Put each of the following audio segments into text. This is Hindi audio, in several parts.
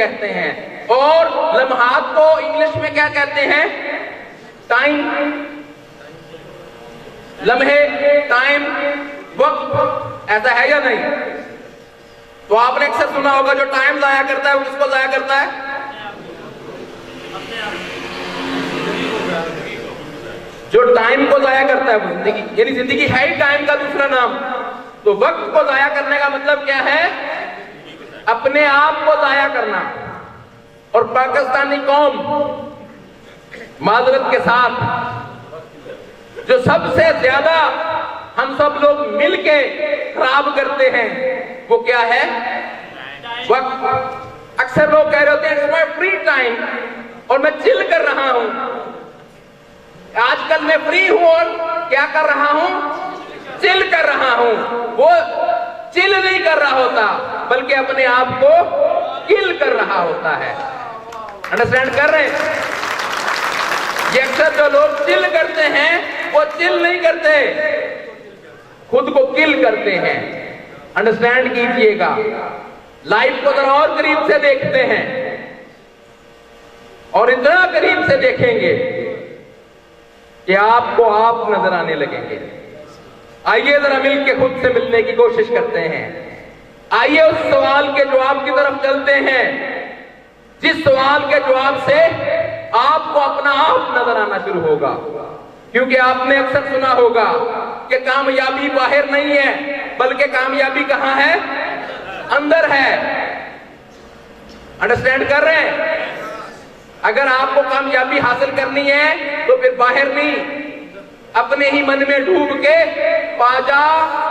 कहते हैं। और लम्हात को इंग्लिश में क्या कहते हैं? टाइम, लम्हे, टाइम, वक्त। ऐसा है या नहीं? तो आपने अक्सर सुना होगा जो टाइम जाया करता है वो किसको जाया करता है? जो टाइम को जाया करता है वो जिंदगी, यानी जिंदगी है ही टाइम का दूसरा नाम। तो वक्त को जाया करने का मतलब क्या है? अपने आप को जाया करना। और पाकिस्तानी कौम माजरत के साथ जो सबसे ज्यादा हम सब लोग मिलके खराब करते हैं वो क्या है? वक्त। अक्सर लोग कह रहे होते हैं इट्स माय फ्री टाइम और मैं चिल कर रहा हूं। आजकल मैं फ्री हूं और क्या कर रहा हूं? चिल कर रहा हूं। वो चिल नहीं कर रहा होता बल्कि अपने आप को किल कर रहा होता है। अंडरस्टैंड कर रहे हैं? ये अक्सर जो लोग चिल करते हैं वो चिल नहीं करते, खुद को किल करते हैं। अंडरस्टैंड कीजिएगा। लाइफ को जरा और करीब से देखते हैं और इतना करीब से देखेंगे कि आपको आप नजर आने लगेंगे। आइए जरा मिलके खुद से मिलने की कोशिश करते हैं। आइए उस सवाल के जवाब की तरफ चलते हैं जिस सवाल के जवाब से आपको अपना आप नजर आना शुरू होगा। क्योंकि आपने अक्सर सुना होगा कि कामयाबी बाहर नहीं है बल्कि कामयाबी कहां है? अंदर है। अंडरस्टैंड कर रहे हैं? अगर आपको कामयाबी हासिल करनी है तो फिर बाहर नहीं, अपने ही मन में डूब के पाजा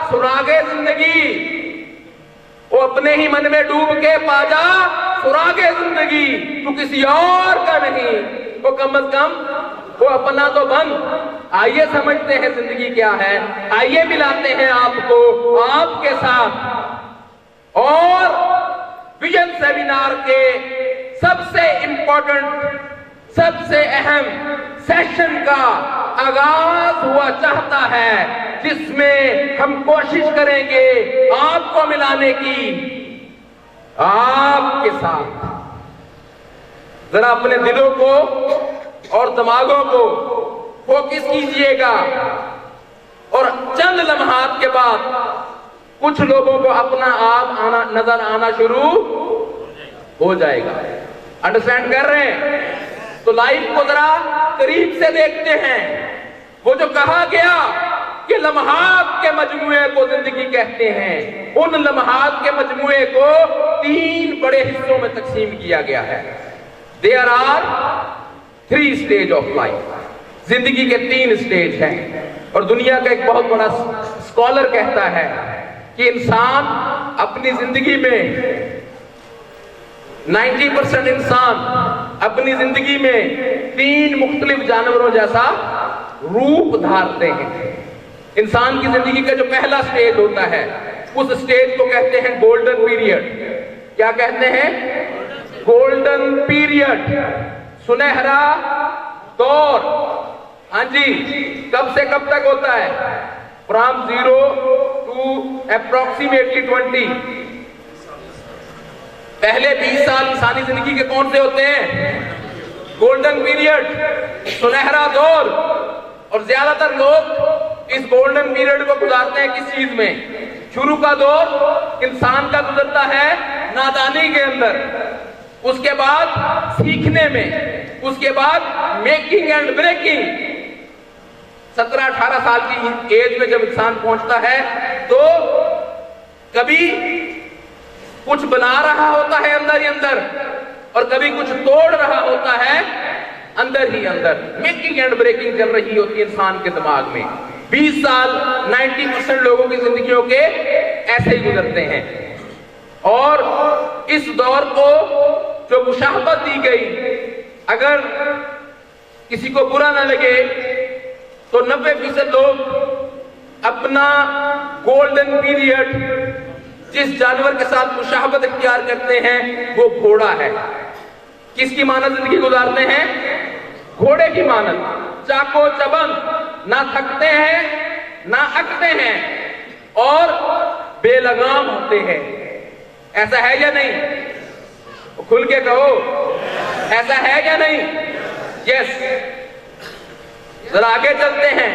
सुरागे जिंदगी। वो अपने ही मन में डूब के पाजा सुरागे जिंदगी। तू किसी और का नहीं, वो कम अज कम वो अपना तो बन। आइए समझते हैं जिंदगी क्या है। आइए मिलाते हैं आपको आपके साथ। और विजन सेमिनार के सबसे इंपॉर्टेंट, सबसे अहम सेशन का आगाज हुआ चाहता है जिसमें हम कोशिश करेंगे आपको मिलाने की आपके साथ। जरा अपने दिलों को और दिमागों को फोकस कीजिएगा और चंद लम्हात के बाद कुछ लोगों को अपना आप आना नजर आना शुरू हो जाएगा। अंडरस्टैंड कर रहे हैं? तो लाइफ को जरा करीब से देखते हैं। वो जो कहा गया कि लम्हात के मजमुए को जिंदगी कहते हैं, उन लम्हात के मजमुए को 3 बड़े हिस्सों में तकसीम किया गया है। There are 3 stage of life. जिंदगी के 3 स्टेज हैं। और दुनिया का एक बहुत बड़ा स्कॉलर कहता है कि इंसान अपनी जिंदगी में 90% इंसान अपनी जिंदगी में 3 मुख्तलिफ जानवरों जैसा रूप धारते हैं। इंसान की जिंदगी का जो पहला स्टेज होता है उस स्टेज को कहते हैं गोल्डन पीरियड। क्या कहते हैं? गोल्डन पीरियड, सुनहरा दौर। हाँ जी, कब से कब तक होता है? From 0 to approximately 20। पहले 20 साल इंसानी जिंदगी के कौन से होते हैं? गोल्डन पीरियड, सुनहरा दौर। और ज्यादातर लोग इस गोल्डन पीरियड को गुजारते हैं किस चीज में? शुरू का दौर इंसान का गुजरता है नादानी के अंदर, उसके बाद सीखने में, उसके बाद मेकिंग एंड ब्रेकिंग। 17-18 साल की एज में जब इंसान पहुंचता है तो कभी कुछ बना रहा होता है अंदर ही अंदर और कभी कुछ तोड़ रहा होता है अंदर ही अंदर। मेकिंग एंड ब्रेकिंग चल रही होती है इंसान के दिमाग में। 20 साल 90% लोगों की जिंदगियों के ऐसे ही गुजरते हैं। और इस दौर को जो मुशाहबत दी गई, अगर किसी को बुरा ना लगे तो 90% लोग अपना गोल्डन पीरियड जिस जानवर के साथ मुशाहबत इख्तियार करते हैं वो घोड़ा है। किसकी मानद जिंदगी गुजारते हैं? घोड़े की मानद। चाको चबंद, ना थकते हैं ना अकते हैं और बेलगाम होते हैं। ऐसा है या नहीं? खुल के कहो, ऐसा है या नहीं? यस। जरा आगे चलते हैं,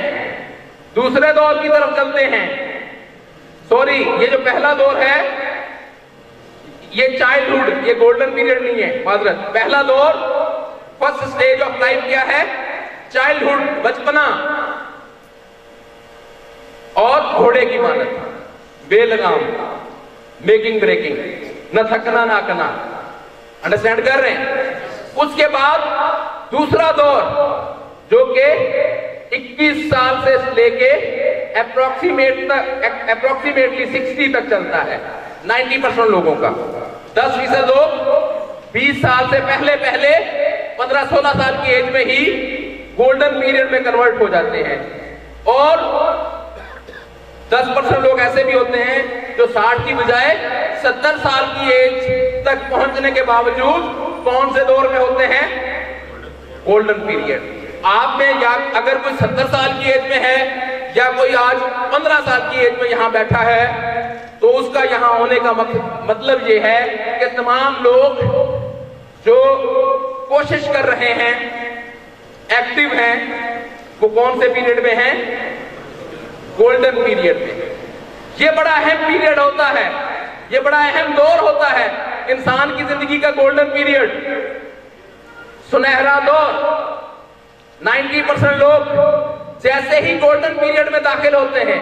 दूसरे दौर की तरफ चलते हैं। सॉरी, ये जो पहला दौर है ये चाइल्डहुड, ये गोल्डन पीरियड नहीं है, माजरत। पहला दौर, फर्स्ट स्टेज ऑफ लाइफ क्या है? चाइल्डहुड, बचपना, और घोड़े की मानत, बेलगाम, मेकिंग ब्रेकिंग, न थकना ना कना। अंडरस्टैंड कर रहे हैं? उसके बाद दूसरा दौर जो कि 21 साल से लेके अप्रोक्सीमेटली 60 तक चलता है। 90% लोगों का, 10% लोग 20 साल से पहले 15-16 साल की एज में ही गोल्डन पीरियड में कन्वर्ट हो जाते हैं। और 10% लोग ऐसे भी होते हैं जो 60 की बजाय 70 साल की एज तक पहुंचने के बावजूद कौन से दौर में होते हैं? Golden period. आप में या अगर कोई 70 साल की एज में है या कोई आज 15 साल की एज में यहां बैठा है, तो उसका यहां होने का मतलब ये है कि तमाम लोग जो कोशिश कर रहे हैं, एक्टिव हैं, वो कौन से पीरियड में हैं? गोल्डन पीरियड में। ये बड़ा अहम पीरियड होता है, ये बड़ा अहम दौर होता है इंसान की जिंदगी का, गोल्डन पीरियड, सुनहरा दौर। 90% लोग जैसे ही गोल्डन पीरियड में दाखिल होते हैं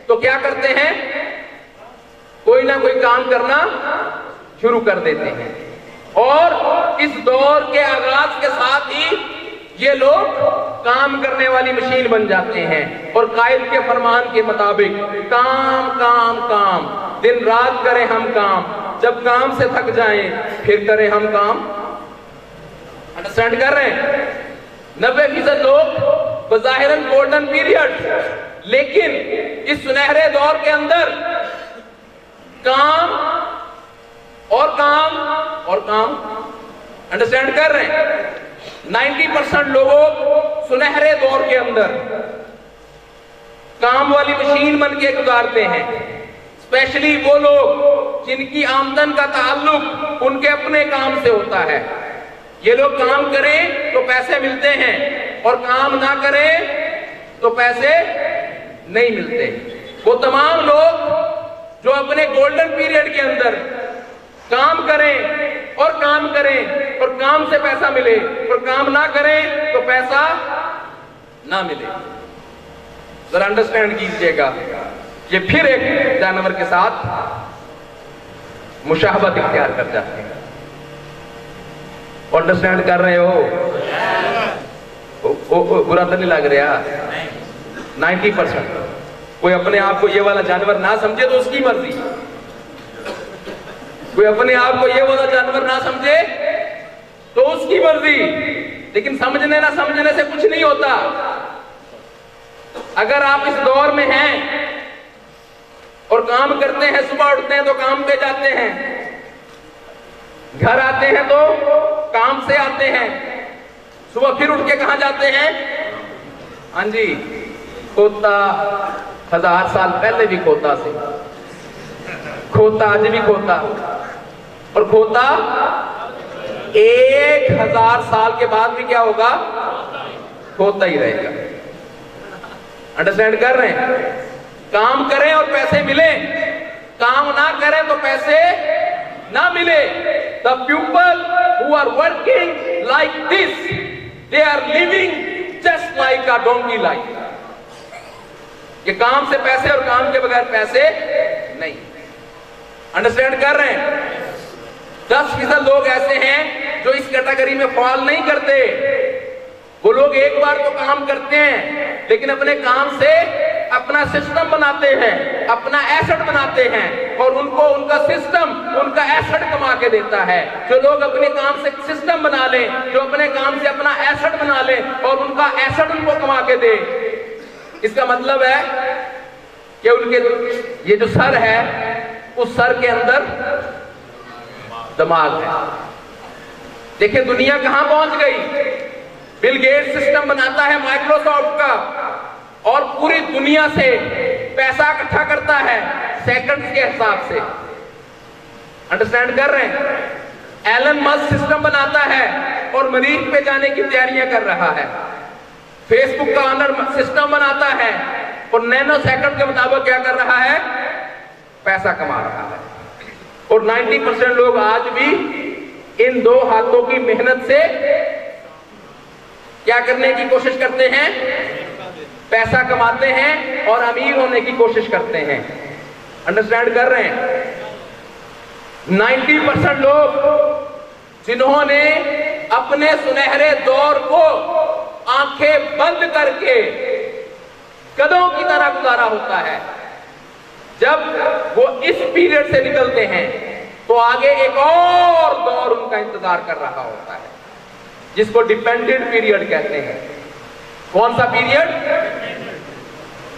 तो क्या करते हैं? कोई ना कोई काम करना शुरू कर देते हैं, और इस दौर के आगाज के साथ ही ये लोग काम करने वाली मशीन बन जाते हैं। और कायद के फरमान के मुताबिक काम काम काम, दिन रात करें हम काम, जब काम से थक जाएं फिर करें हम काम। अंडरस्टैंड कर रहे हैं? 90% लोग बज़ाहिरन गोल्डन पीरियड, लेकिन इस सुनहरे दौर के अंदर काम और काम और काम। अंडरस्टैंड कर रहे हैं? 90% लोगों सुनहरे दौर के अंदर काम वाली मशीन बन के गुजारते हैं। स्पेशली वो लोग जिनकी आमदन का ताल्लुक उनके अपने काम से होता है। ये लोग काम करें तो पैसे मिलते हैं, और काम ना करें तो पैसे नहीं मिलते। वो तमाम लोग जो अपने गोल्डन पीरियड के अंदर काम करें और काम करें और काम से पैसा मिले, और काम ना करें तो पैसा ना मिले। जरा अंडरस्टैंड कीजिएगा, ये फिर एक जानवर के साथ मुशाहबत इख्तियार कर जाते हैं। अंडरस्टैंड कर रहे हो? बुरा तो नहीं लग रहा? 90% कोई अपने आप को ये वाला जानवर ना समझे तो उसकी मर्जी, कोई अपने आप को ये वाला जानवर ना समझे तो उसकी मर्जी, लेकिन समझने ना समझने से कुछ नहीं होता। अगर आप इस दौर में हैं और काम करते हैं, सुबह उठते हैं तो काम पे जाते हैं, घर आते हैं तो काम से आते हैं, सुबह फिर उठ के कहां जाते हैं? हाँ जी, खोता 1000 साल पहले भी खोता से, खोता आज भी खोता, और खोता 1000 साल के बाद भी क्या होगा? खोता ही रहेगा। अंडरस्टैंड कर रहे हैं? काम करें और पैसे मिले, काम ना करें तो पैसे ना मिले। The people who are working like this, they are living just like a donkey life. ये काम से पैसे और काम के बगैर पैसे नहीं। अंडरस्टैंड कर रहे हैं? 10% लोग ऐसे हैं जो इस कैटेगरी में फॉल नहीं करते। वो लोग एक बार तो काम करते हैं, लेकिन अपने काम से अपना सिस्टम बनाते हैं, अपना एसेट बनाते हैं, और उनको उनका सिस्टम उनका एसेट कमा के देता है। जो लोग अपने काम से सिस्टम बना लें, जो अपने काम से अपना एसेट बना लें और उनका एसेट उनको कमा के दे, इसका मतलब है कि उनके ये जो सर है, उस सर के अंदर दिमाग है। देखिए दुनिया कहां पहुंच गई। बिल गेट्स सिस्टम बनाता है माइक्रोसॉफ्ट का, और पूरी दुनिया से पैसा इकट्ठा करता है सेकंड्स के हिसाब से। अंडरस्टैंड कर रहे हैं? एलन मस्क सिस्टम बनाता है और मरीख पे जाने की तैयारियां कर रहा है। फेसबुक का ऑनर सिस्टम बनाता है और नैनो सेकंड के मुताबिक क्या कर रहा है, पैसा कमा रहा है। और 90% लोग आज भी इन दो हाथों की मेहनत से क्या करने की कोशिश करते हैं, पैसा कमाते हैं और अमीर होने की कोशिश करते हैं। अंडरस्टैंड कर रहे हैं? 90% लोग जिन्होंने अपने सुनहरे दौर को आंखें बंद करके गधों की तरह गुजारा होता है, जब वो इस पीरियड से निकलते हैं तो आगे एक और दौर उनका इंतजार कर रहा होता है, जिसको डिपेंडेंट पीरियड कहते हैं। कौन सा पीरियड?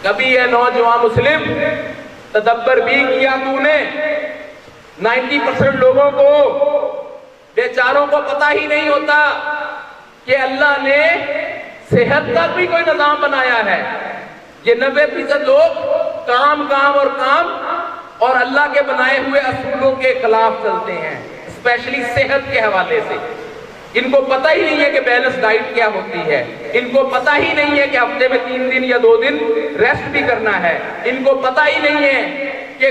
कभी यह नौजवान मुस्लिम तदब्बर भी किया तूने? 90% लोगों को, बेचारों को पता ही नहीं होता कि अल्लाह ने सेहत का भी कोई निजाम बनाया है। ये 90% लोग काम काम और काम और अल्लाह के बनाए हुए असूलों के खिलाफ चलते हैं, स्पेशली सेहत के हवाले से। इनको पता ही नहीं है कि बैलेंस डाइट क्या होती है, इनको पता ही नहीं है कि हफ्ते में 3 दिन या 2 दिन रेस्ट भी करना है, इनको पता ही नहीं है कि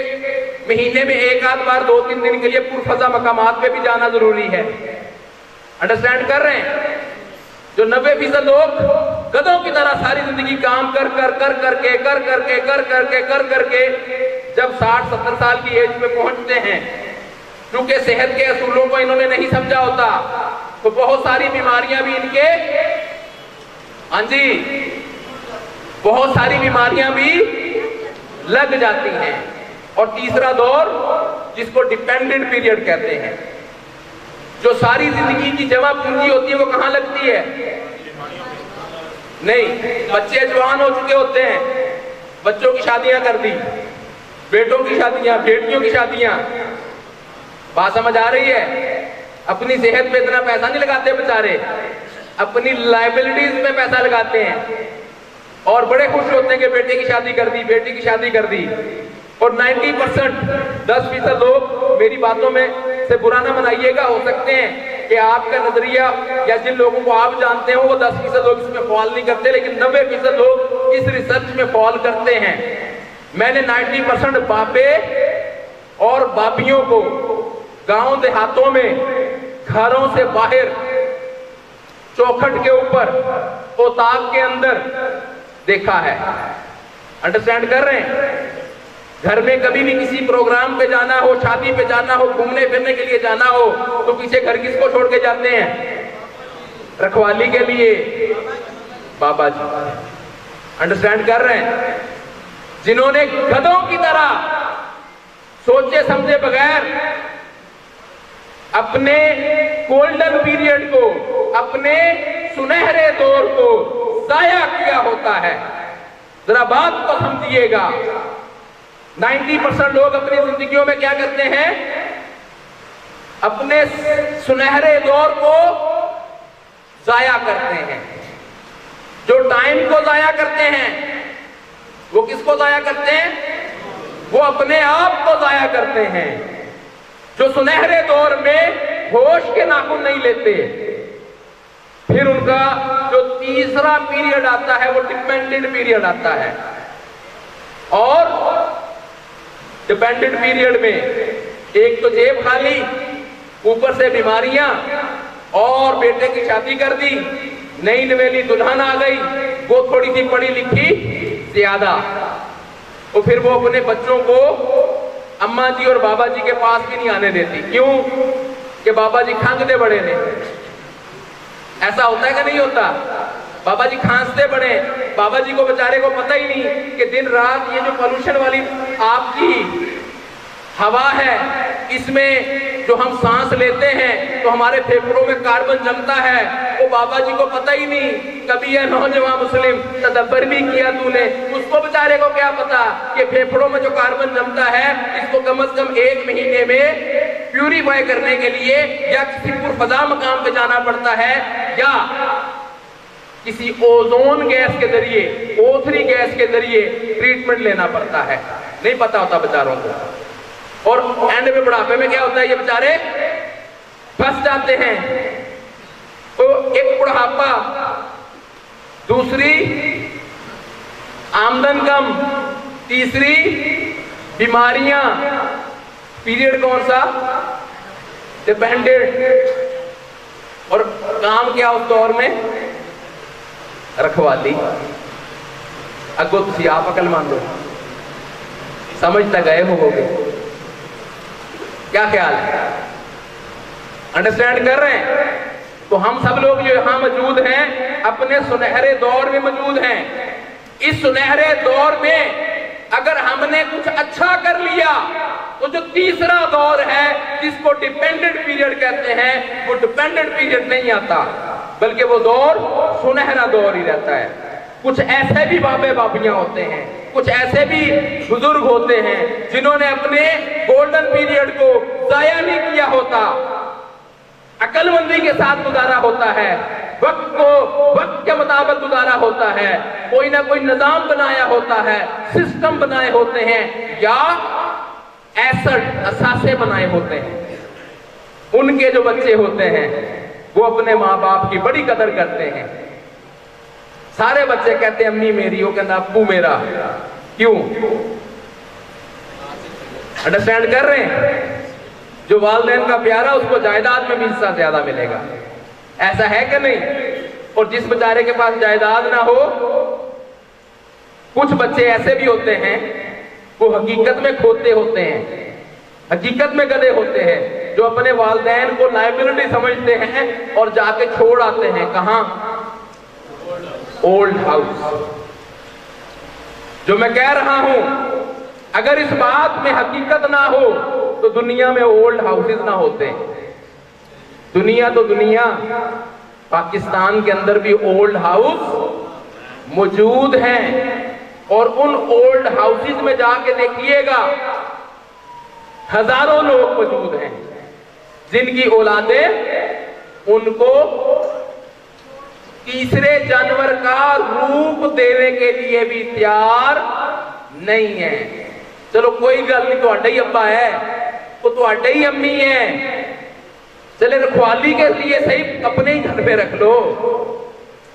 महीने में 1 आध बार 2-3 दिन के लिए पुरफजा मकामात पे भी जाना जरूरी है। अंडरस्टैंड कर रहे हैं? जो 90% लोग गधों की तरह सारी जिंदगी काम कर करके जब 60-70 साल की एज में पहुंचते हैं, क्योंकि सेहत के असूलों को इन्होंने नहीं समझा होता, तो बहुत सारी बीमारियां भी इनके, हाँ जी, बहुत सारी बीमारियां भी लग जाती हैं। और तीसरा दौर, जिसको डिपेंडेंट पीरियड कहते हैं, जो सारी जिंदगी की जमा पूंजी होती है वो कहां लगती है? नहीं, बच्चे जवान हो चुके होते हैं, बच्चों की शादियां कर दी, बेटों की शादियां, बेटियों की शादियां, बात समझ आ रही है? अपनी सेहत पे इतना पैसा नहीं लगाते बेचारे, अपनी लाइबिलिटीज में पैसा लगाते हैं और बड़े खुश होते हैं कि बेटे की शादी कर दी, बेटी की शादी कर दी। और 90% 10% लोग, मेरी बातों में से बुरा ना मनाइएगा, हो सकते हैं कि आपका नजरिया या जिन लोगों को आप जानते हो वो 10% लोग इसमें फॉल नहीं करते, लेकिन 90% लोग इस रिसर्च में फॉल करते हैं। मैंने 90% बापे और बापियों को गांव देहातों में घरों से बाहर चौखट के ऊपर पोताक के अंदर देखा है। अंडरस्टैंड कर रहे हैं? घर में कभी भी किसी प्रोग्राम पे जाना हो, शादी पे जाना हो, घूमने फिरने के लिए जाना हो, तो पीछे घर किसको छोड़ के जाते हैं? रखवाली के लिए बाबा जी। अंडरस्टैंड कर रहे हैं? जिन्होंने गधों की तरह सोचे समझे बगैर अपने गोल्डन पीरियड को, अपने सुनहरे दौर को जाया किया होता है। जरा बात को समझिएगा। 90% लोग अपनी जिंदगियों में क्या करते हैं? अपने सुनहरे दौर को जाया करते हैं। जो टाइम को जाया करते हैं वो किसको जाया करते हैं? वो अपने आप को जाया करते हैं। जो सुनहरे दौर में होश के नाखून नहीं लेते, फिर उनका जो तीसरा पीरियड आता है वो डिपेंडेंट पीरियड आता है। और डिपेंडेंट पीरियड में एक तो जेब खाली, ऊपर से बीमारियां, और बेटे की शादी कर दी, नई नवेली दुल्हन आ गई, वो थोड़ी सी पढ़ी लिखी ज्यादा, और फिर वो अपने बच्चों को अम्मा जी और बाबा जी के पास भी नहीं आने देती। क्यों? कि बाबा जी खांसते बड़े ने। ऐसा होता है कि नहीं होता? बाबा जी खांसते बड़े, बाबा जी को बेचारे को पता ही नहीं कि दिन रात ये जो पोल्यूशन वाली आपकी हवा है, इसमें जो हम सांस लेते हैं तो हमारे फेफड़ों में कार्बन जमता है, वो बाबा जी को पता ही नहीं। कभी यह नौजवान मुस्लिम तदब्बर भी किया तूने? उसको बेचारे को क्या पता कि फेफड़ों में जो कार्बन जमता है इसको कम से कम 1 महीने में प्यूरिफाई करने के लिए या किसी पुरफजा मकाम पे जाना पड़ता है, या किसी ओजोन गैस के जरिए, O3 गैस के जरिए ट्रीटमेंट लेना पड़ता है। नहीं पता होता बेचारों को। और एंड में बुढ़ापे में क्या होता है? ये बेचारे फंस जाते हैं। तो एक बुढ़ापा, दूसरी आमदन कम, तीसरी बीमारियां, पीरियड कौन सा, डिपेंडेंट, और काम क्या उस दौर में, रखवाली। अगो तुसी आप अकल मान लो, समझ तक गए होगे, क्या ख्याल है, अंडरस्टैंड कर रहे हैं? तो हम सब लोग जो यहां मौजूद हैं अपने सुनहरे दौर में मौजूद हैं। इस सुनहरे दौर में अगर हमने कुछ अच्छा कर लिया तो जो तीसरा दौर है जिसको डिपेंडेंट पीरियड कहते हैं, वो डिपेंडेंट पीरियड नहीं आता, बल्कि वो दौर सुनहरा दौर ही रहता है। कुछ ऐसे भी बाबे बाबियां होते हैं, कुछ ऐसे भी बुजुर्ग होते हैं जिन्होंने अपने गोल्डन पीरियड को जाया नहीं किया होता, अकलमंदी के साथ गुजारा होता है, वक्त को वक्त के मुताबिक गुजारा होता है, कोई ना कोई निजाम बनाया होता है, सिस्टम बनाए होते हैं, या एसेट असासे बनाए होते हैं। उनके जो बच्चे होते हैं वो अपने माँ बाप की बड़ी कदर करते हैं। सारे बच्चे कहते हैं अम्मी मेरी, वो कहता अब्बू मेरा। क्यों? अंडरस्टैंड कर रहे हैं? जो वालिदैन का प्यारा उसको जायदाद में भी हिस्सा ज्यादा मिलेगा, ऐसा है कि नहीं? और जिस बेचारे के पास जायदाद ना हो, कुछ बच्चे ऐसे भी होते हैं वो हकीकत में खोते होते हैं, हकीकत में गधे होते हैं, जो अपने वालिदैन को लायबिलिटी समझते हैं और जाके छोड़ आते हैं। कहां? Old house. जो मैं कह रहा हूं, अगर इस बात में हकीकत ना हो तो दुनिया में ओल्ड हाउसेस ना होते। दुनिया तो दुनिया, पाकिस्तान के अंदर भी ओल्ड हाउस मौजूद हैं, और उन ओल्ड हाउसेस में जाके देखिएगा हजारों लोग मौजूद हैं जिनकी औलादें उनको तीसरे जानवर का रूप देने के लिए भी तैयार नहीं है। चलो कोई गल नहीं, तो ही अब्बा है, वो तो ही अम्मी है, चले रखवाली के लिए सही अपने ही घर में रख लो।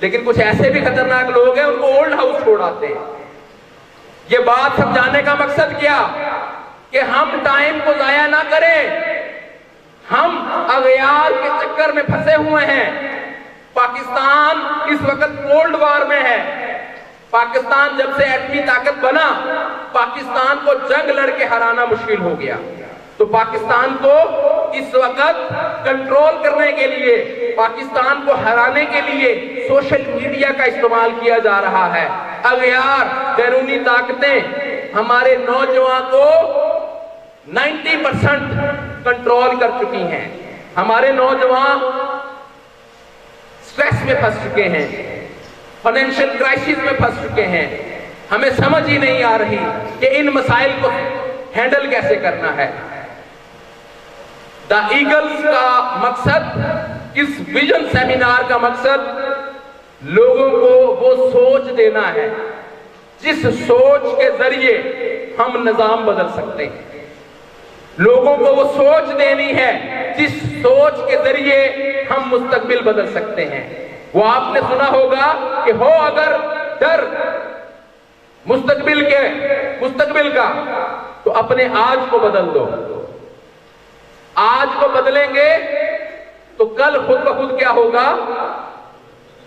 लेकिन कुछ ऐसे भी खतरनाक लोग हैं उनको ओल्ड हाउस छोड़ आते हैं। ये बात समझाने का मकसद क्या कि हम टाइम को जाया ना करें। हम अगयार के चक्कर में फंसे हुए हैं। पाकिस्तान इस वक्त कोल्ड वॉर में है। पाकिस्तान जब से एटमी ताकत बना, पाकिस्तान को जंग लड़के हराना मुश्किल हो गया। तो पाकिस्तान को इस वक्त कंट्रोल करने के लिए, पाकिस्तान को हराने के लिए सोशल मीडिया का इस्तेमाल किया जा रहा है। अगयार बैरूनी ताकतें हमारे नौजवान को 90% कंट्रोल कर चुकी हैं। हमारे नौजवान स्ट्रेस में फंस चुके हैं, फाइनेंशियल क्राइसिस में फंस चुके हैं। हमें समझ ही नहीं आ रही कि इन मसाइल को हैंडल कैसे करना है। द ईगल्स का मकसद, इस विजन सेमिनार का मकसद लोगों को वो सोच देना है जिस सोच के जरिए हम निजाम बदल सकते हैं। लोगों को वो सोच देनी है जिस सोच के जरिए हम मुस्तकबिल बदल सकते हैं। वो आपने सुना होगा कि हो अगर डर मुस्तकबिल का, तो अपने आज को बदल दो। आज को बदलेंगे तो कल खुद ब खुद क्या होगा,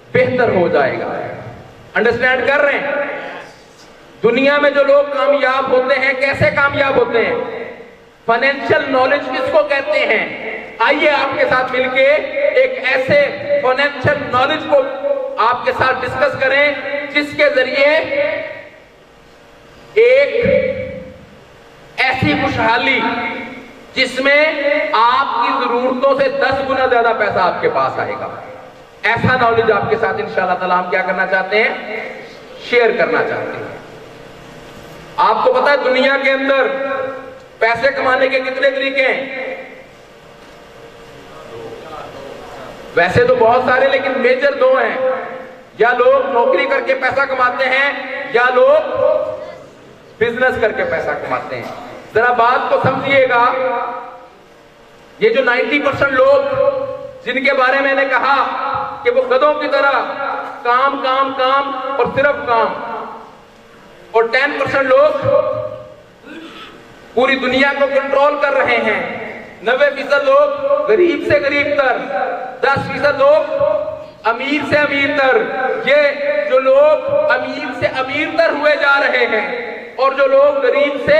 बेहतर हो जाएगा। अंडरस्टैंड कर रहे हैं? दुनिया में जो लोग कामयाब होते हैं, कैसे कामयाब होते हैं? फाइनेंशियल नॉलेज किसको कहते हैं? आइए आपके साथ मिलके एक ऐसे फाइनेंशियल नॉलेज को आपके साथ डिस्कस करें जिसके जरिए एक ऐसी खुशहाली जिसमें आपकी जरूरतों से 10 गुना ज्यादा पैसा आपके पास आएगा, ऐसा नॉलेज आपके साथ इंशाअल्लाह ताला हम क्या करना चाहते हैं, शेयर करना चाहते हैं। आपको पता है दुनिया के अंदर पैसे कमाने के कितने तरीके हैं? वैसे तो बहुत सारे, लेकिन मेजर 2 हैं। या लोग नौकरी करके पैसा कमाते हैं या लोग बिजनेस करके पैसा कमाते हैं। जरा बात को समझिएगा। ये जो 90% लोग जिनके बारे में मैंने कहा कि वो गधों की तरह काम काम काम और सिर्फ काम, और 10% लोग पूरी दुनिया को कंट्रोल कर रहे हैं, 90% लोग गरीब से गरीब तर, 10% लोग अमीर से अमीर तर। ये जो लोग अमीर से अमीर तर हुए जा रहे हैं और जो लोग गरीब से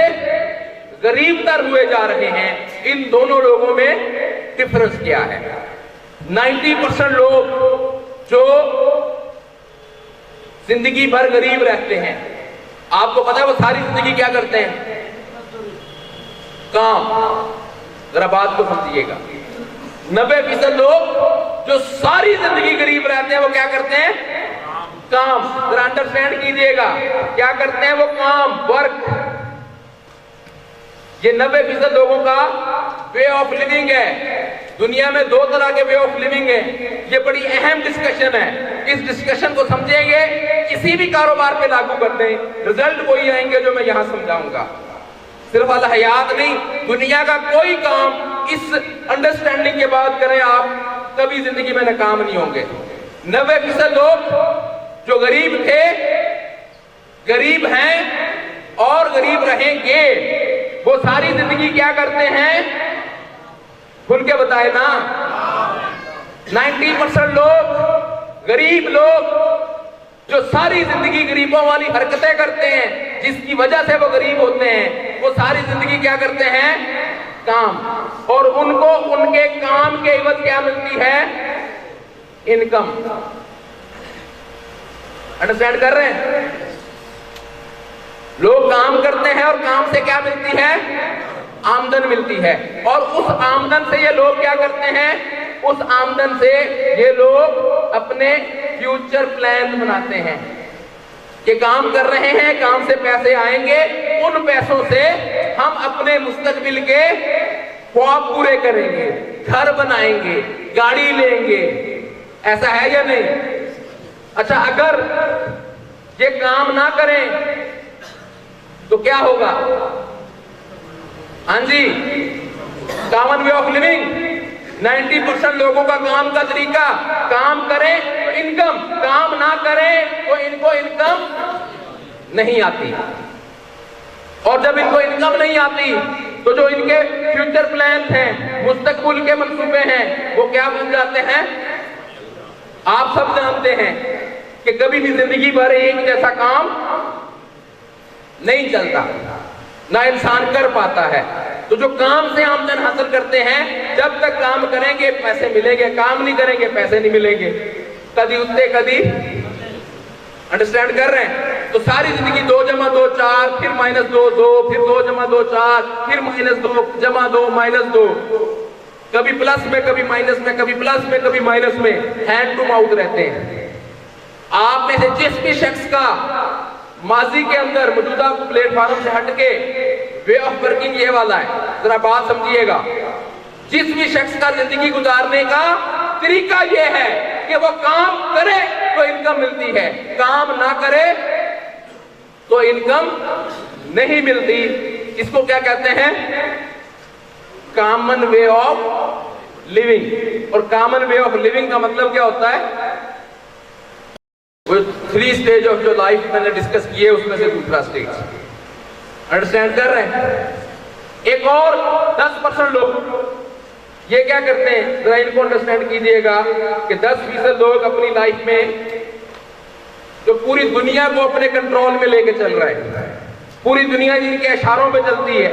गरीब तर हुए जा रहे हैं, इन दोनों लोगों में डिफरेंस क्या है? 90% लोग जो जिंदगी भर गरीब रहते हैं, आपको पता है वो सारी जिंदगी क्या करते हैं? काम। जरा बात को समझिएगा, 90% लोग जो सारी जिंदगी गरीब रहते हैं वो क्या करते हैं? काम। जरा अंडरस्टैंड कीजिएगा, क्या करते हैं वो? काम, वर्क। ये 90% लोगों का वे ऑफ लिविंग है। दुनिया में दो तरह के वे ऑफ लिविंग है। ये बड़ी अहम डिस्कशन है। इस डिस्कशन को समझेंगे, किसी भी कारोबार पे लागू कर दें, रिजल्ट वही आएंगे जो मैं यहां समझाऊंगा। सिर्फ अल हयात नहीं, दुनिया का कोई काम इस अंडरस्टैंडिंग के बाद करें आप, कभी जिंदगी में नाकाम नहीं होंगे। 90% लोग जो गरीब थे, गरीब हैं और गरीब रहेंगे, वो सारी जिंदगी क्या करते हैं? खुल के बताए ना। 90% लोग, गरीब लोग जो सारी जिंदगी गरीबों वाली हरकतें करते हैं, जिसकी वजह से वो गरीब होते हैं, वो सारी जिंदगी क्या करते हैं? काम। और उनको उनके काम के एवज क्या मिलती है? इनकम। अंडरस्टैंड कर रहे हैं? लोग काम करते हैं और काम से क्या मिलती है? आमदन मिलती है। और उस आमदन से ये लोग क्या करते हैं? उस आमदन से ये लोग अपने फ्यूचर प्लान बनाते हैं कि काम कर रहे हैं, काम से पैसे आएंगे, उन पैसों से हम अपने मुस्तकबिल के ख्वाब पूरे करेंगे, घर बनाएंगे, गाड़ी लेंगे। ऐसा है या नहीं? अच्छा, अगर ये काम ना करें तो क्या होगा? हाँ जी, कॉमन वे ऑफ लिविंग। 90% लोगों का काम का तरीका, काम करें तो इनकम, काम ना करें तो इनको इनकम नहीं आती। और जब इनको इनकम नहीं आती तो जो इनके फ्यूचर प्लान हैं, मुस्तकबिल के मंसूबे हैं, वो क्या बन जाते हैं? आप सब जानते हैं कि कभी भी जिंदगी भर एक जैसा काम नहीं चलता, ना इंसान कर पाता है। तो जो काम से आमदन हासिल करते हैं, जब तक काम करेंगे पैसे मिलेंगे, काम नहीं करेंगे पैसे नहीं मिलेंगे, कभी उत्ते कभी। अंडरस्टैंड कर रहे हैं? तो सारी जिंदगी 2 जमा 2 4, फिर -2 2, फिर 2 जमा 2 4, फिर -2 जमा 2 -2, कभी प्लस में कभी माइनस में, कभी प्लस में कभी माइनस में, हैंड टू माउथ रहते हैं। आप में से जिस भी शख्स का माजी के अंदर मौजूदा प्लेटफॉर्म से हटके वे ऑफ वर्किंग ये वाला है, जरा बात समझिएगा। जिस भी शख्स का जिंदगी गुजारने का तरीका ये है कि वो काम करे तो इनकम मिलती है, काम ना करे तो इनकम नहीं मिलती। इसको क्या कहते हैं? Common way of living. और कॉमन वे ऑफ लिविंग का मतलब क्या होता है? वो 3 स्टेज ऑफ जो लाइफ मैंने डिस्कस किए उसमें से दूसरा स्टेज। अंडरस्टैंड कर रहे हैं? एक और 10% लोग ये क्या करते हैं, जरा इनको अंडरस्टैंड कीजिएगा कि 10% लोग अपनी लाइफ में जो पूरी दुनिया को अपने कंट्रोल में लेके चल रहे हैं, पूरी दुनिया जिनके इशारों पे चलती है,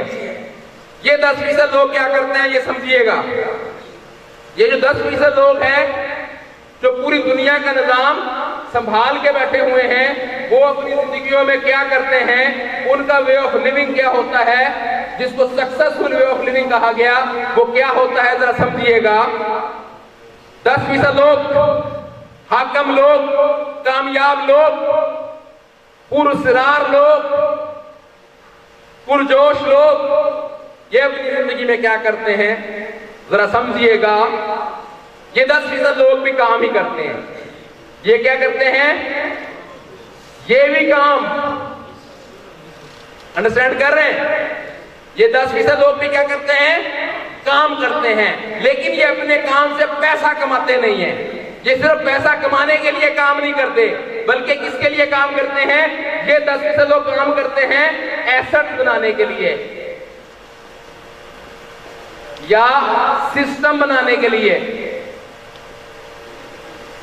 ये 10% लोग क्या करते हैं ये समझिएगा। ये जो 10% लोग हैं जो पूरी दुनिया का निजाम संभाल के बैठे हुए हैं, वो अपनी जिंदगियों में क्या करते हैं, उनका वे ऑफ लिविंग क्या होता है, जिसको सक्सेसफुल वे ऑफ लिविंग कहा गया, वो क्या होता है जरा समझिएगा। 10% लोग, हाकम लोग, कामयाब लोग, पुरस्कार लोग, पुरजोश लोग, ये अपनी जिंदगी में क्या करते हैं जरा समझिएगा। ये 10% लोग भी काम ही करते हैं। ये क्या करते हैं? ये भी काम। अंडरस्टैंड कर रहे हैं? ये 10% लोग भी क्या करते हैं? काम करते हैं, लेकिन ये अपने काम से पैसा कमाते नहीं है। ये सिर्फ पैसा कमाने के लिए काम नहीं करते, बल्कि किसके लिए काम करते हैं? ये 10% लोग काम करते हैं एसेट बनाने के लिए या सिस्टम बनाने के लिए।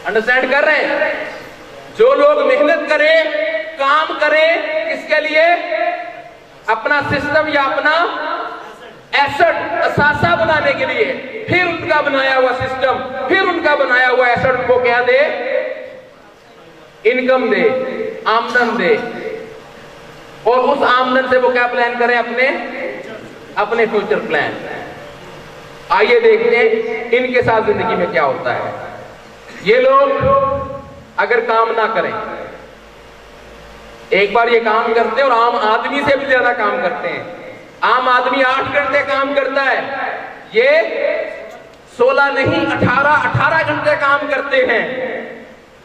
अंडरस्टैंड कर रहे हैं? जो लोग मेहनत करें, काम करें, किसके लिए? अपना सिस्टम या अपना एसेट, असासा बनाने के लिए। फिर उनका बनाया हुआ सिस्टम, फिर उनका बनाया हुआ एसेट को क्या दे? इनकम दे, आमदन दे। और उस आमदन से वो क्या प्लान करें? अपने फ्यूचर प्लान। आइए देखते हैं इनके साथ जिंदगी में क्या होता है। ये लोग अगर काम ना करें, एक बार ये काम करते हैं और आम आदमी से भी ज्यादा काम करते हैं। आम आदमी 8 घंटे काम करता है, ये 16 नहीं 18 घंटे काम करते हैं।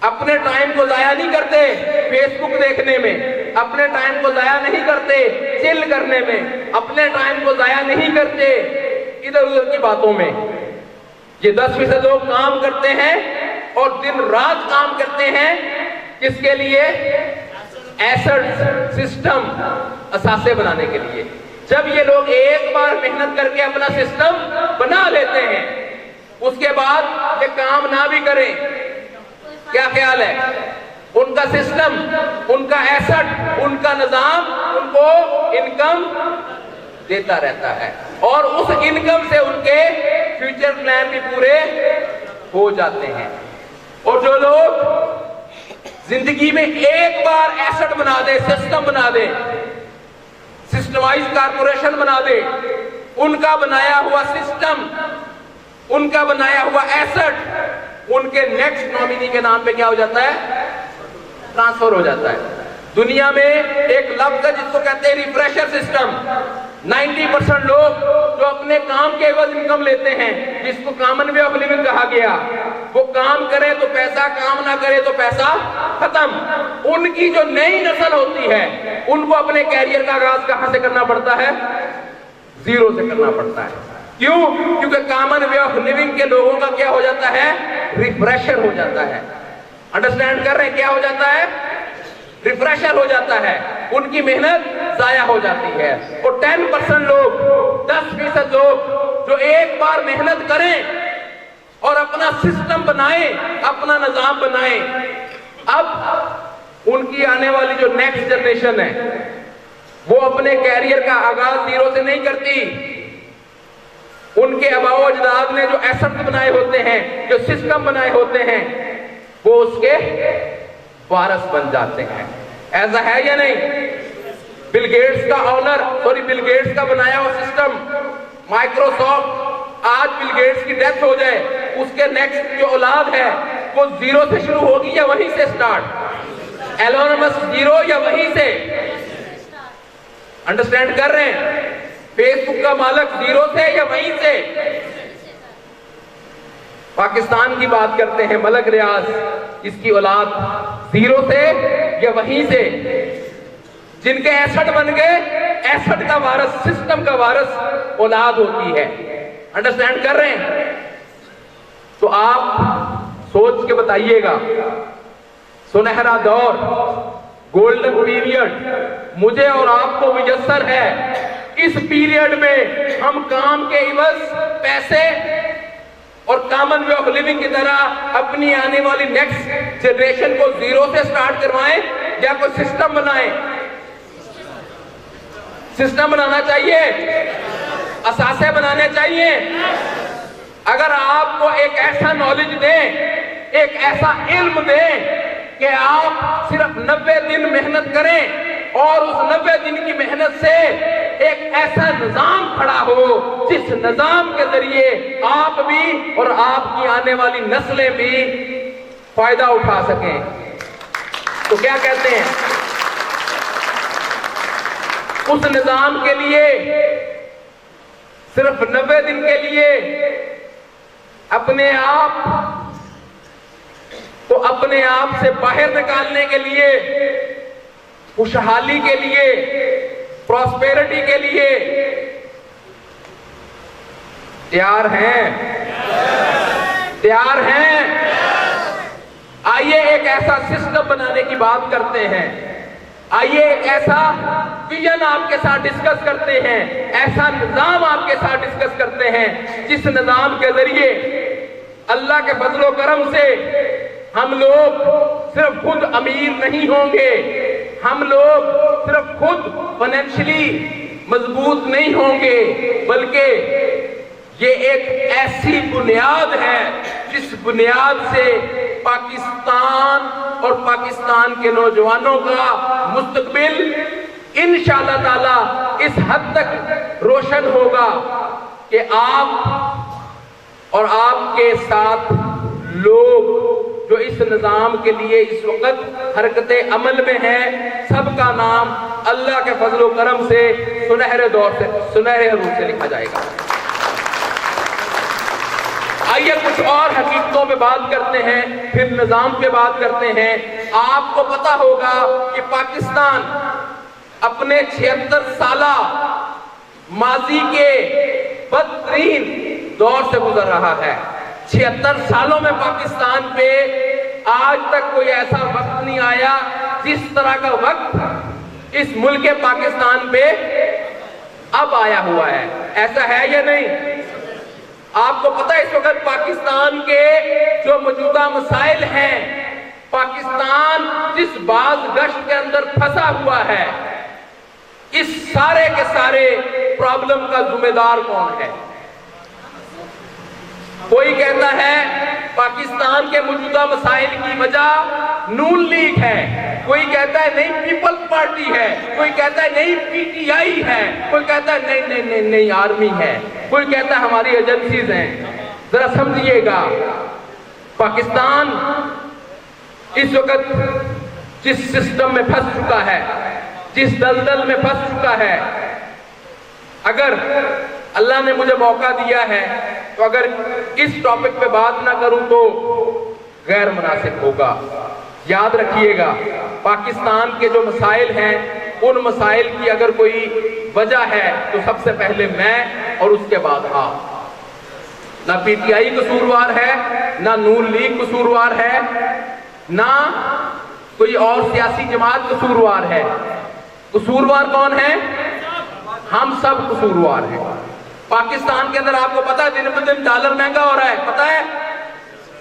अपने टाइम को जाया नहीं करते फेसबुक देखने में, अपने टाइम को जाया नहीं करते चिल करने में, अपने टाइम को जाया नहीं करते इधर उधर की बातों में। ये 10% लोग काम करते हैं और दिन रात काम करते हैं। किसके लिए? एसेट, सिस्टम, असासे बनाने के लिए। जब ये लोग एक बार मेहनत करके अपना सिस्टम बना लेते हैं, उसके बाद ये काम ना भी करें, क्या ख्याल है? उनका सिस्टम, उनका एसेट, उनका निजाम उनको इनकम देता रहता है और उस इनकम से उनके फ्यूचर प्लान भी पूरे हो जाते हैं। और जो लोग जिंदगी में एक बार एसेट बना दे, सिस्टम बना दे, सिस्टमाइज कारपोरेशन बना दे, उनका बनाया हुआ सिस्टम, उनका बनाया हुआ एसेट उनके नेक्स्ट नॉमिनी के नाम पे क्या हो जाता है? ट्रांसफर हो जाता है। दुनिया में एक लफ्ज है जिसको कहते हैं रिफ्रेशर सिस्टम। 90% लोग जो अपने काम के एवज इनकम लेते हैं, जिसको कॉमन वे ऑफ लिविंग कहा गया, वो काम करे तो पैसा, काम ना करे तो पैसा खत्म। उनकी जो नई नस्ल होती है, उनको अपने कैरियर का आगाज कहां से करना पड़ता है? जीरो से करना पड़ता है। क्यों? क्योंकि कॉमन वे ऑफ लिविंग के लोगों का क्या हो जाता है? रिफ्रेशर हो जाता है। अंडरस्टैंड कर रहे हैं? क्या हो जाता है? रिफ्रेशर हो जाता है। उनकी मेहनत जाया हो जाती है। और 10% लोग, 10% लोग जो एक बार मेहनत करें और अपना सिस्टम बनाए, अपना निजाम बनाए, अब उनकी आने वाली जो नेक्स्ट जनरेशन है, वो अपने कैरियर का आगाज जीरो से नहीं करती। उनके अबाव अजदाद ने जो एसेट बनाए होते हैं, जो सिस्टम बनाए होते हैं, वो उसके वारस बन जाते हैं। ऐसा है या नहीं? बिल गेट्स का ऑनर, बिल गेट्स का बनाया हुआ सिस्टम माइक्रोसॉफ्ट, आज बिल गेट्स की डेथ हो जाए, उसके नेक्स्ट जो औलाद है वो जीरो से शुरू होगी या वहीं से स्टार्ट? एलोन मस्क जीरो या वहीं से? अंडरस्टैंड कर रहे हैं? फेसबुक का मालिक जीरो से या वहीं से? पाकिस्तान की बात करते हैं, मलक रियाज, इसकी औलाद जीरो से या वहीं से? जिनके एसेट बन गए, एसेट का वारिस, सिस्टम का वारिस औलाद होती है। अंडरस्टैंड कर रहे हैं? तो आप सोच के बताइएगा, सुनहरा दौर, गोल्डन पीरियड मुझे और आपको मुयस्सर है। इस पीरियड में हम काम के इवज पैसे और कॉमन वे ऑफ लिविंग की तरह अपनी आने वाली नेक्स्ट जनरेशन को जीरो से स्टार्ट करवाएं या कोई सिस्टम बनाएं? सिस्टम बनाना चाहिए, असासे बनाने चाहिए। अगर आपको एक ऐसा नॉलेज दें, एक ऐसा इल्म दें कि आप सिर्फ 90 दिन मेहनत करें और उस 90 दिन की मेहनत से एक ऐसा निजाम खड़ा हो जिस निजाम के जरिए आप भी और आपकी आने वाली नस्लें भी फायदा उठा सकें, तो क्या कहते हैं? उस निजाम के लिए सिर्फ 90 दिन के लिए अपने आप को अपने आप से बाहर निकालने के लिए, खुशहाली के लिए, प्रॉस्पेरिटी के लिए तैयार हैं? तैयार हैं? आइए एक ऐसा सिस्टम बनाने की बात करते हैं। आइए एक ऐसा विजन आपके साथ डिस्कस करते हैं, ऐसा निजाम आपके साथ डिस्कस करते हैं जिस निजाम के जरिए अल्लाह के फजलो करम से हम लोग सिर्फ खुद अमीर नहीं होंगे, हम लोग सिर्फ खुद फाइनेंशियली मजबूत नहीं होंगे, बल्कि ये एक ऐसी बुनियाद है जिस बुनियाद से पाकिस्तान और पाकिस्तान के नौजवानों का मुस्तकबिल इंशाअल्लाह ताला इस हद तक रोशन होगा कि आप और आपके साथ लोग जो इस निजाम के लिए इस वक्त हरकते अमल में है, सबका नाम अल्लाह के फजलो करम से सुनहरे दौर से, सुनहरे रूप से लिखा जाएगा। आइए कुछ और हकीकतों पे बात करते हैं, फिर निजाम पे बात करते हैं। आपको पता होगा कि पाकिस्तान अपने 76 साला माजी के बदतरीन दौर से गुजर रहा है। 76 सालों में पाकिस्तान पे आज तक कोई ऐसा वक्त नहीं आया जिस तरह का वक्त इस मुल्क पाकिस्तान पे अब आया हुआ है। ऐसा है या नहीं? आपको पता है इस वक्त पाकिस्तान के जो मौजूदा मसाइल हैं, पाकिस्तान जिस बाज गश्त के अंदर फंसा हुआ है, इस सारे के सारे प्रॉब्लम का जिम्मेदार कौन है? कोई कहता है पाकिस्तान के मौजूदा मसाइल की वजह नून लीग है, कोई कहता है नहीं पीपल्स पार्टी है, कोई कहता है नहीं पीटीआई है, कोई कहता है नहीं नहीं नहीं नहीं आर्मी है, कोई कहता है हमारी एजेंसीज हैं। जरा समझिएगा, पाकिस्तान इस वक्त जिस सिस्टम में फंस चुका है, जिस दलदल में फंस चुका है, अगर अल्लाह ने मुझे मौका दिया है तो अगर इस टॉपिक पे बात ना करूं तो गैर मुनासिब होगा। याद रखिएगा, पाकिस्तान के जो मसाइल हैं, उन मसाइल की अगर कोई वजह है तो सबसे पहले मैं और उसके बाद आप। ना पीटीआई कसूरवार है, ना नून लीग कसूरवार है, ना कोई और सियासी जमात कसूरवार है। कसूरवार कौन है? हम सब कसूरवार हैं। पाकिस्तान के अंदर आपको पता है दिन ब दिन डॉलर महंगा हो रहा है, पता है?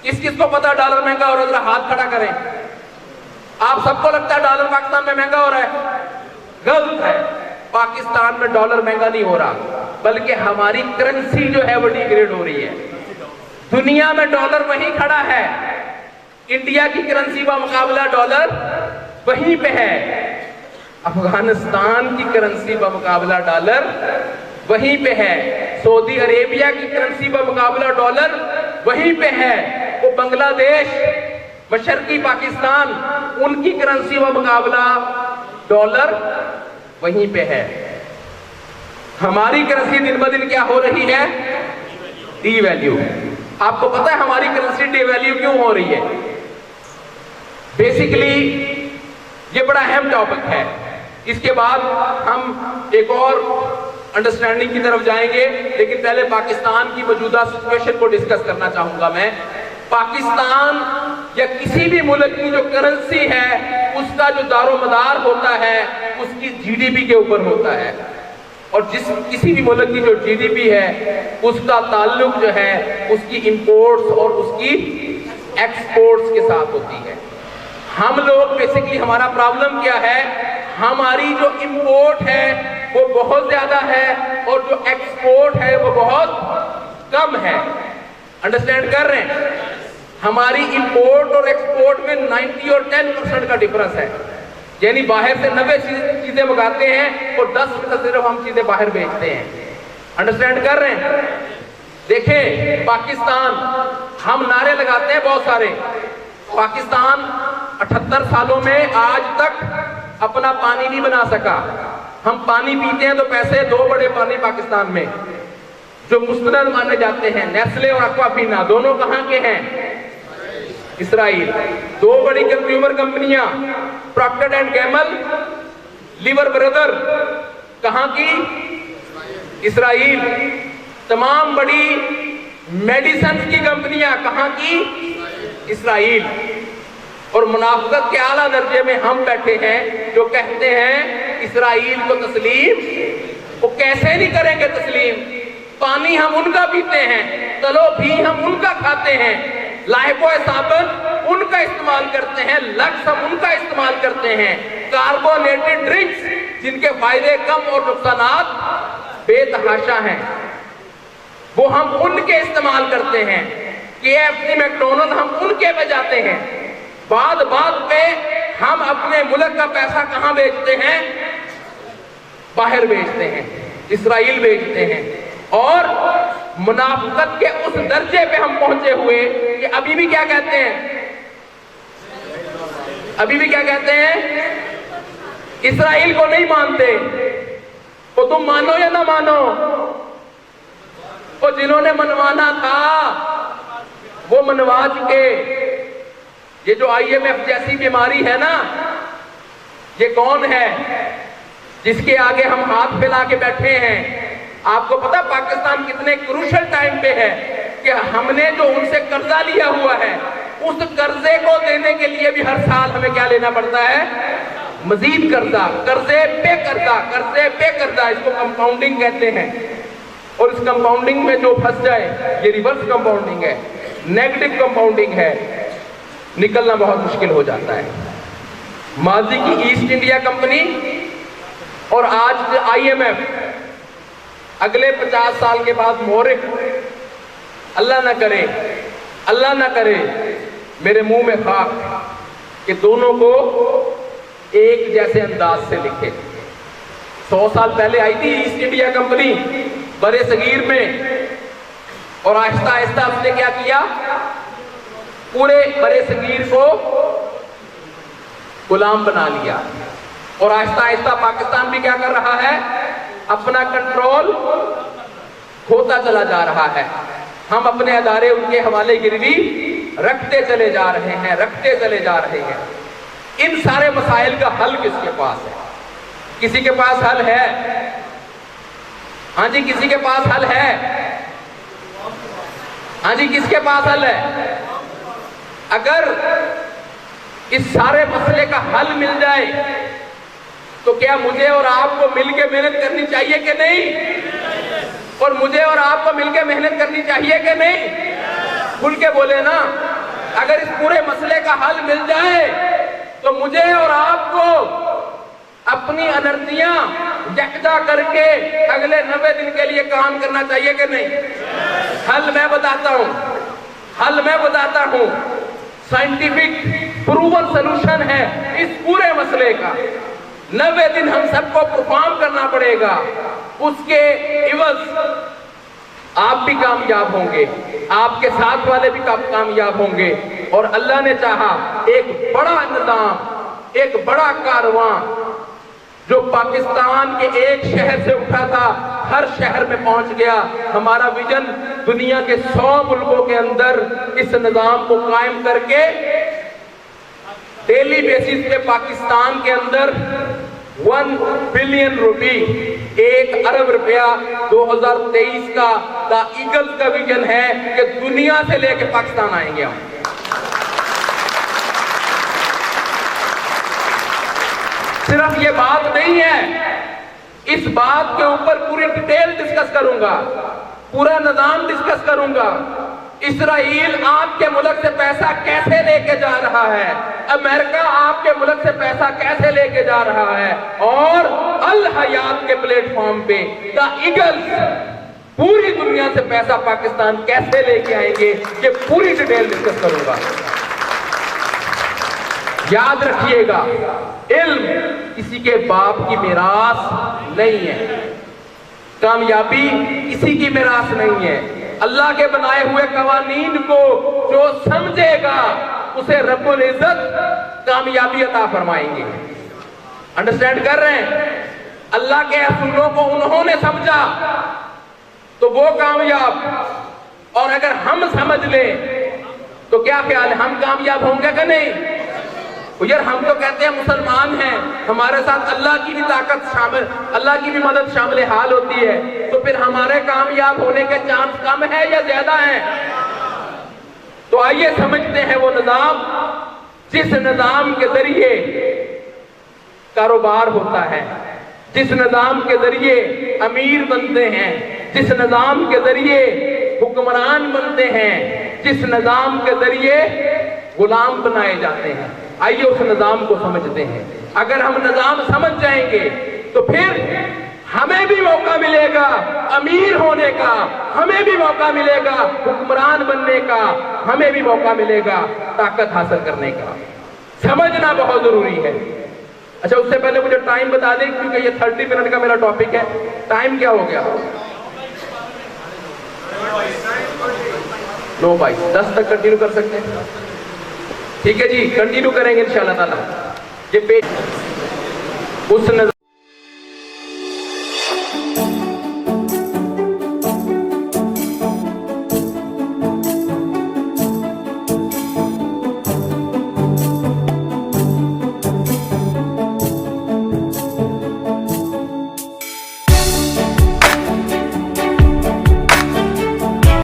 किस किस को पता है डॉलर महंगा हो रहा है? जरा हाथ खड़ा करें। आप सबको लगता है डॉलर पाकिस्तान में महंगा हो रहा है? गलत है। पाकिस्तान में डॉलर महंगा नहीं हो रहा, बल्कि हमारी करेंसी जो है वो डिग्रेड हो रही है। दुनिया में डॉलर वहीं खड़ा है, इंडिया की करेंसी का मुकाबला डॉलर वहीं पे है। अफगानिस्तान की करेंसी का मुकाबला डॉलर वहीं पे है। सऊदी अरेबिया की करेंसी का मुकाबला डॉलर वहीं पे है। वो बांग्लादेश, मशरकी पाकिस्तान, उनकी करेंसी का मुकाबला डॉलर वहीं पे है। हमारी करेंसी दिन ब दिन क्या हो रही है? डीवैल्यू। आपको पता है हमारी करेंसी डीवैल्यू क्यों हो रही है? बेसिकली ये बड़ा अहम टॉपिक है। इसके बाद हम एक और अंडरस्टैंडिंग की तरफ जाएंगे, लेकिन पहले पाकिस्तान की मौजूदा सिचुएशन को डिस्कस करना चाहूंगा मैं। पाकिस्तान या किसी भी मुल्क की जो करेंसी है, उसका जो दारोमदार होता है उसकी जीडीपी के ऊपर होता है, और जिस किसी भी मुल्क की जो जीडीपी है उसका ताल्लुक जो है उसकी इंपोर्ट्स और उसकी एक्सपोर्ट्स के साथ होती है। हम लोग बेसिकली, हमारा प्रॉब्लम क्या है? हमारी जो इंपोर्ट है वो बहुत ज्यादा है और जो एक्सपोर्ट है वो बहुत कम है। अंडरस्टैंड कर रहे हैं? हमारी इंपोर्ट और एक्सपोर्ट में 90 और 10% का डिफरेंस है। यानी बाहर से 90 चीजें मंगाते हैं और 10% सिर्फ हम चीजें बाहर बेचते हैं। अंडरस्टैंड कर रहे हैं? देखें, पाकिस्तान, हम नारे लगाते हैं बहुत सारे। पाकिस्तान 78 सालों में आज तक अपना पानी नहीं बना सका। हम पानी पीते हैं तो पैसे, 2 बड़े पानी पाकिस्तान में जो मुस्तनद माने जाते हैं, नेस्ले और एक्वाफीना, दोनों कहां के हैं? इसराइल। 2 बड़ी कंज्यूमर कंपनियां, प्रॉक्टर एंड गैमल, लिवर ब्रदर, कहां की? इसराइल। तमाम बड़ी मेडिसिन की कंपनियां कहां की? इस्राइल। और मुनाफिकत के आला दर्जे में हम बैठे हैं जो कहते हैं इस्राइल को तस्लीम। वो कैसे नहीं करेंगे तस्लीम? पानी हम उनका पीते हैं, तलो भी हम उनका खाते हैं, लाइफो साबुन उनका इस्तेमाल करते हैं, लक्स हम उनका इस्तेमाल करते हैं, कार्बोनेटेड ड्रिंक्स जिनके फायदे कम और नुकसानात बेतहाशा हैं वो हम उनके इस्तेमाल करते हैं। KFC मैकडोनल्ड हम उनके पे जाते हैं। बात बात पे हम अपने मुल्क का पैसा कहां बेचते हैं? बाहर बेचते हैं, इस्राइल बेचते हैं। और मुनाफिकत के उस दर्जे पे हम पहुंचे हुए कि अभी भी क्या कहते हैं? अभी भी क्या कहते हैं? इस्राइल को नहीं मानते। तो तुम मानो या ना मानो, तो जिन्होंने मनवाना था वो मनवा चुके। ये जो IMF जैसी बीमारी है ना, ये कौन है जिसके आगे हम हाथ फैला के बैठे हैं? आपको पता पाकिस्तान कितने क्रूशल टाइम पे है कि हमने जो उनसे कर्जा लिया हुआ है उस कर्जे को देने के लिए भी हर साल हमें क्या लेना पड़ता है? मजीद कर्जा, कर्जे पे कर्जा, कर्जे पे कर्जा। इसको कंपाउंडिंग कहते हैं। और इस कंपाउंडिंग में जो फंस जाए ये रिवर्स कंपाउंडिंग है, नेगेटिव कंपाउंडिंग है, निकलना बहुत मुश्किल हो जाता है। माजी की ईस्ट इंडिया कंपनी और आज IMF अगले 50 साल के बाद मोहरिक, अल्लाह ना करे, अल्लाह ना करे मेरे मुंह में खाक कि दोनों को एक जैसे अंदाज से लिखे। 100 साल पहले आई थी ईस्ट इंडिया कंपनी बड़े सगीर में और आहिस्ता आहिस्ता उसने क्या किया? पूरे बड़े सगीर को गुलाम बना लिया। और आहिस्ता आहिस्ता पाकिस्तान भी क्या कर रहा है? अपना कंट्रोल खोता चला जा रहा है। हम अपने अदारे उनके हवाले गिरवी रखते चले जा रहे हैं, रखते चले जा रहे हैं। इन सारे मसाइल का हल किसके पास है? किसी के पास हल है? हाँ जी, किसी के पास हल है? हाँ जी, किसके पास हल है? अगर इस सारे मसले का हल मिल जाए तो क्या मुझे और आपको मिलकर मेहनत करनी चाहिए कि नहीं? और मुझे और आपको मिलकर मेहनत करनी चाहिए कि नहीं? खुल के बोले ना। अगर इस पूरे मसले का हल मिल जाए तो मुझे और आपको अपनी अनर्जियां यकजा करके अगले 90 दिन के लिए काम करना चाहिए कि नहीं? हल मैं बताता हूं, हल मैं बताता हूं। साइंटिफिक प्रूवन सॉल्यूशन है इस पूरे मसले का। 90 दिन हम सबको परफॉर्म करना पड़ेगा। उसके इवज आप भी कामयाब होंगे, आपके साथ वाले भी कामयाब होंगे। और अल्लाह ने चाहा एक बड़ा निजाम, एक बड़ा कारवां जो पाकिस्तान के एक शहर से उठा था हर शहर में पहुंच गया। हमारा विजन दुनिया के 100 मुल्कों के अंदर इस निजाम को कायम करके डेली बेसिस पे पाकिस्तान के अंदर 1 बिलियन रुपी, 1 अरब रुपया 2023 का द ईगल्स का विजन है कि दुनिया से लेके पाकिस्तान आएंगे हम। सिर्फ ये बात नहीं है, इस बात के ऊपर पूरी डिटेल डिस्कस करूंगा, पूरा निजाम डिस्कस करूंगा। इस्राइल आपके मुल्क से पैसा कैसे लेके जा रहा है, अमेरिका आपके मुल्क से पैसा कैसे लेके जा रहा है, और अल हयात के प्लेटफॉर्म पे द ईगल्स पूरी दुनिया से पैसा पाकिस्तान कैसे लेके आएंगे, ये पूरी डिटेल डिस्कस करूंगा। याद रखिएगा, इल्म किसी के बाप की मिरास नहीं है, कामयाबी किसी की मिरास नहीं है। अल्लाह के बनाए हुए कवानीन को जो समझेगा उसे रब्बुल इज्जत कामयाबी अता फरमाएंगे। अंडरस्टैंड कर रहे हैं? अल्लाह के असूलों को उन्होंने समझा तो वो कामयाब, और अगर हम समझ लें तो क्या ख्याल है, हम कामयाब होंगे कि नहीं? तो यार हम तो कहते हैं मुसलमान हैं, हमारे साथ अल्लाह की भी ताकत शामिल, अल्लाह की भी मदद शामिल हाल होती है, तो फिर हमारे कामयाब होने के चांस कम है या ज्यादा है? तो आइए समझते हैं वो निजाम जिस निजाम के जरिए कारोबार होता है, जिस निजाम के जरिए अमीर बनते हैं, जिस निजाम के जरिए हुक्मरान बनते हैं, जिस निजाम के जरिए गुलाम बनाए जाते हैं। आइए उस निजाम को समझते हैं। अगर हम निजाम समझ जाएंगे तो फिर हमें भी मौका मिलेगा अमीर होने का, हमें भी मौका मिलेगा हुक्मरान बनने का, हमें भी मौका मिलेगा ताकत हासिल करने का। समझना बहुत जरूरी है। अच्छा, उससे पहले मुझे टाइम बता दें, क्योंकि ये 30 मिनट का मेरा टॉपिक है। टाइम क्या हो गया? 9:22, 10 तक कंटिन्यू कर सकते हैं? ठीक है जी, कंटिन्यू करेंगे इंशाअल्लाह ताला। ये पेज उस